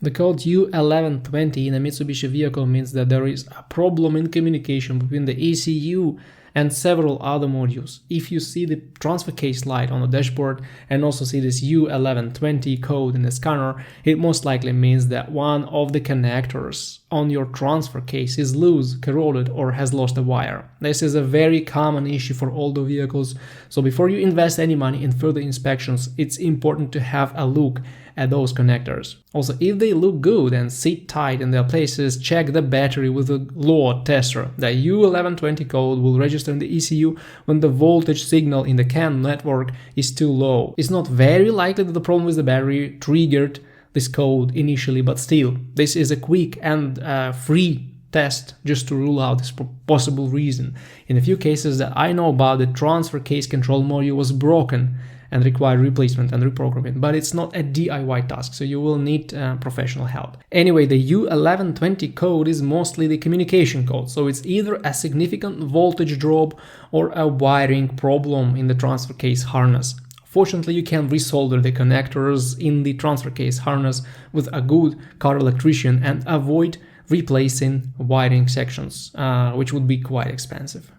The code U1120 in a Mitsubishi vehicle means that there is a problem in communication between the ECU and several other modules. If you see the transfer case light on the dashboard and also see this U1120 code in the scanner, it most likely means that one of the connectors on your transfer case is loose, corroded, or has lost a wire. This is a very common issue for older vehicles, so before you invest any money in further inspections, it's important to have a look at those connectors. Also, if they look good and sit tight in their places, check the battery with a load tester. The U1120 code will register in the ECU when the voltage signal in the CAN network is too low. It's not very likely that the problem with the battery triggered this code initially, but still, this is a quick and free test just to rule out this possible reason. In a few cases that I know about, the transfer case control module was broken and require replacement and reprogramming, but it's not a DIY task, so you will need professional help. Anyway, the U1120 code is mostly the communication code, so it's either a significant voltage drop or a wiring problem in the transfer case harness. Fortunately, you can resolder the connectors in the transfer case harness with a good car electrician and avoid replacing wiring sections, which would be quite expensive.